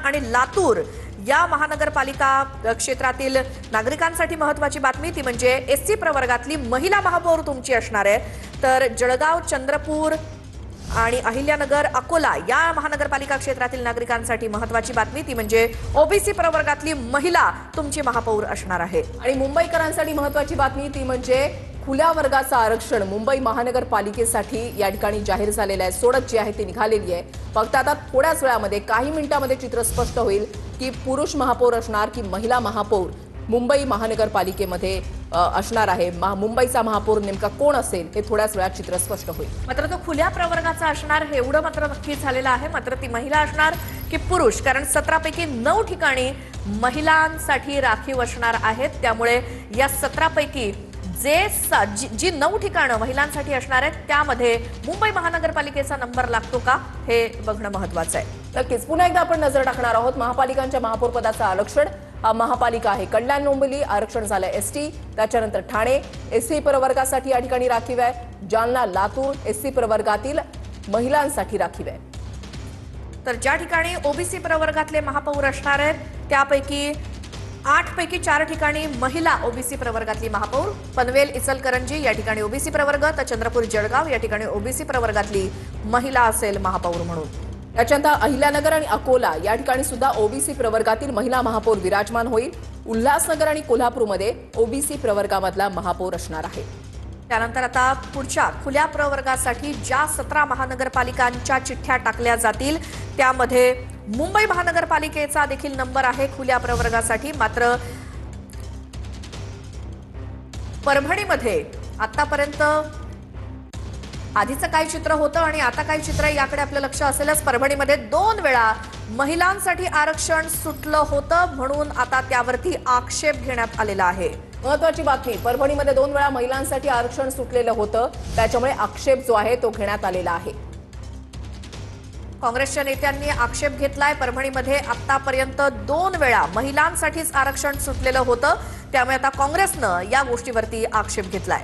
आणि लातूर या महानगरपालिका क्षेत्रातील नागरिकांसाठी महत्त्वाची बातमी ती म्हणजे एससी प्रवर्गातली महिला महापौर तुमची असणार आहे। तर जळगाव, चंद्रपूर आणि अहिल्यानगर, अकोला या महानगरपालिका क्षेत्रातील नागरिकांसाठी महत्त्वाची बातमी ती म्हणजे ओबीसी प्रवर्गातली महिला तुमची महापौर असणार आहे। आणि मुंबईकरांसाठी महत्त्वाची बातमी ती म्हणजे खुल्या वर्गाचं आरक्षण मुंबई महानगरपालिकेसाठी या ठिकाणी जाहीर झालेलं आहे। सोडत जी आहे ती निघालेली आहे। फक्त आता थोड्याच वेळामध्ये काही मिनिटांमध्ये चित्र स्पष्ट होईल की पुरुष महापौर असणार की महिला महापौर मुंबई महानगरपालिकेमध्ये असणार आहे। मुंबईचा महापौर नेमका कोण असेल हे थोड्याच वेळात चित्र स्पष्ट होईल। मात्र तो खुल्या प्रवर्गाचा असणार हे एवढं मात्र नक्की झालेलं आहे। मात्र ती महिला असणार की पुरुष, कारण 17 पैकी 9 ठिकाणी महिलांसाठी राखीव असणार आहेत। त्यामुळे या 17 पैकी जी 9 ठिकाणं महिलांसाठी असणार आहेत त्यामध्ये मुंबई महानगरपालिकेचा नंबर लागतो का हे बघणं महत्त्वाचं आहे। नक्कीच पुन्हा एकदा आपण नजर टाकणार आहोत महापालिकांच्या महापौर पदाचं आरक्षण। महापालिका आहे कल्याण डोंबिवली आरक्षण झालं एसटी, त्याच्यानंतर ठाणे एससी प्रवर्गासाठी या ठिकाणी राखीव आहे। जालना, लातूर एससी प्रवर्गातील महिलांसाठी राखीव आहे। तर ज्या ठिकाणी ओबीसी प्रवर्गातले महापौर असणार आहेत त्यापैकी 8 पैकी 4 ठिकाणी महिला ओबीसी प्रवर्गातली महापौर। पनवेल, इचलकरंजी या ठिकाणी ओबीसी प्रवर्ग, तर चंद्रपूर, जळगाव या ठिकाणी ओबीसी प्रवर्गातली महिला असेल महापौर म्हणून। त्याच्यानंतर अहिल्यानगर आणि अकोला या ठिकाणी सुद्धा ओबीसी प्रवर्गातील महिला महापौर विराजमान होईल। उल्हासनगर आणि कोल्हापूरमध्ये ओबीसी प्रवर्गामधला महापौर असणार आहे। त्यानंतर आता पुढच्या खुल्या प्रवर्गासाठी ज्या 17 महानगरपालिकांच्या चिठ्ठ्या टाकल्या जातील त्यामध्ये मुंबई महानगरपालिकेचा देखील नंबर आहे खुल्या प्रवर्गासाठी। मात्र परभणीमध्ये आतापर्यंत आधीचं काय चित्र होतं आणि आता काय चित्र आहे याकडे आपलं लक्ष असेलच। परभणीमध्ये 2 वेळा महिलांसाठी आरक्षण सुटलं होतं म्हणून आता त्यावरती आक्षेप घेण्यात आलेला आहे। महत्त्वाची बातमी, परभणीमध्ये 2 वेळा महिलांसाठी आरक्षण सुटलेलं होतं त्याच्यामुळे आक्षेप जो आहे तो घेण्यात आलेला आहे। काँग्रेसच्या नेत्यांनी आक्षेप घेतलाय। परभणीमध्ये आतापर्यंत 2 वेळा महिलांसाठीच आरक्षण सुटलेलं होतं त्यामुळे आता काँग्रेसनं या गोष्टीवरती आक्षेप घेतलाय।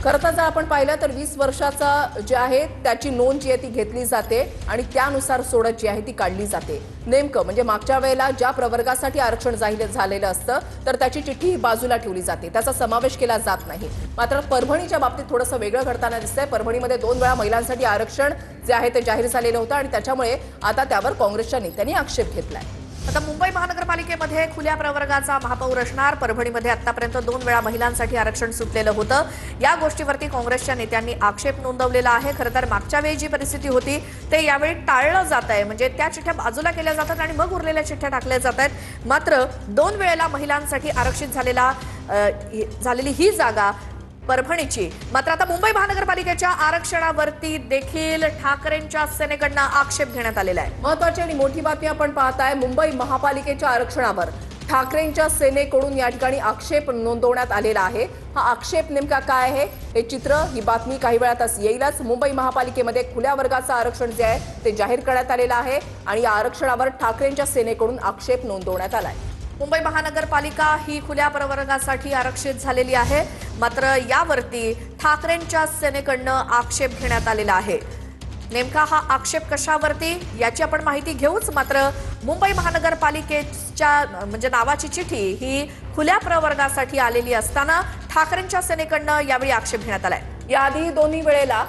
खरं तर जर आपण पाहिलं तर 20 वर्षाचा जे आहे त्याची नोंद जी आहे ती घेतली जाते आणि त्यानुसार सोडत जी आहे ती काढली जाते। नेमकं म्हणजे मागच्या वेळेला ज्या प्रवर्गासाठी आरक्षण जाहीर झालेलं असतं तर त्याची चिठ्ठी ही बाजूला ठेवली जाते, त्याचा समावेश केला जात नाही। मात्र परभणीच्या बाबतीत थोडंसं वेगळं घडताना दिसतंय। परभणीमध्ये 2 वेळा महिलांसाठी आरक्षण जे आहे ते जाहीर झालेलं होतं आणि त्याच्यामुळे आता त्यावर काँग्रेसच्या नेत्यांनी आक्षेप घेतलाय। आता मुंबई महानगरपालिकेमध्ये खुल्या प्रवर्गाचा महापौर असणार। परभणीमध्ये आतापर्यंत 2 वेळा महिलांसाठी आरक्षण सुटलेलं होतं। या गोष्टीवरती काँग्रेसच्या नेत्यांनी आक्षेप नोंदवलेला आहे। खरं तर मागच्या वेळी जी परिस्थिती होती ते यावेळी टाळलं जात आहे, म्हणजे त्या चिठ्ठ्या बाजूला केल्या जातात आणि मग उरलेल्या चिठ्ठ्या टाकल्या जात आहेत। मात्र 2 वेळेला महिलांसाठी आरक्षित झालेली ही जागा परभणीची। मात्र आता मुंबई महानगरपालिकेच्या आरक्षणावरती देखील ठाकरेंच्या सेनेकडनं आक्षेप घेण्यात आलेला आहे। महत्त्वाची आणि मोठी बातमी आपण पाहताय, मुंबई महापालिकेच्या आरक्षणावर ठाकरेंच्या सेनेकडून या ठिकाणी आक्षेप नोंदवण्यात आलेला आहे। हा आक्षेप नेमका काय आहे हे चित्र, ही बातमी काही वेळातच येईलच। मुंबई महापालिकेमध्ये खुल्या वर्गाचं आरक्षण जे आहे ते जाहीर करण्यात आलेलं आहे आणि या आरक्षणावर ठाकरेंच्या सेनेकडून आक्षेप नोंदवण्यात आलाय। मुंबई महानगरपालिका ही खुल्या प्रवर्गासाठी आरक्षित झालेली आहे। मात्र यावरती ठाकरेंच्या सेनेकडनं आक्षेप घेण्यात आलेला आहे। नेमका हा आक्षेप कशावरती याची आपण माहिती घेऊच। मात्र मुंबई महानगरपालिकेच्या म्हणजे नावाची चिठ्ठी ही खुल्या प्रवर्गासाठी आलेली असताना ठाकरेंच्या सेनेकडनं यावेळी आक्षेप घेण्यात आलाय। याआधी दोन्ही वेळेला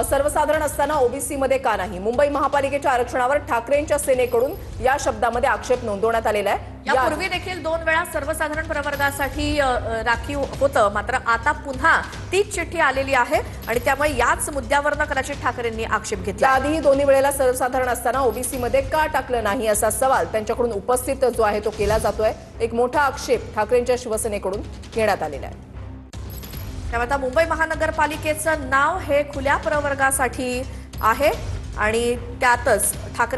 सर्वसाधारण असताना ओबीसी मध्ये का नाही, मुंबई महापालिकेच्या आरक्षणावर ठाकरेंच्या सेनेकडून या शब्दामध्ये आक्षेप नोंदवण्यात आलेला आहे। यापूर्वी देखील 2 वेळा सर्वसाधारण प्रवर्गासाठी राखीव होतं, मात्र आता पुन्हा तीच चिठ्ठी आलेली आहे आणि त्यामुळे याच मुद्द्यावरनं कदाचित ठाकरेंनी आक्षेप घेतला। आधी दोन्ही वेळेला सर्वसाधारण असताना ओबीसी मध्ये का टाकलं नाही असा सवाल त्यांच्याकडून उपस्थित जो आहे तो केला जातोय। एक मोठा आक्षेप ठाकरेंच्या शिवसेनेकडून घेण्यात आलेला आहे। त्यामुळे आता मुंबई महानगरपालिकेचं नाव हे खुल्या प्रवर्गासाठी आहे आणि त्यातच ठाकरे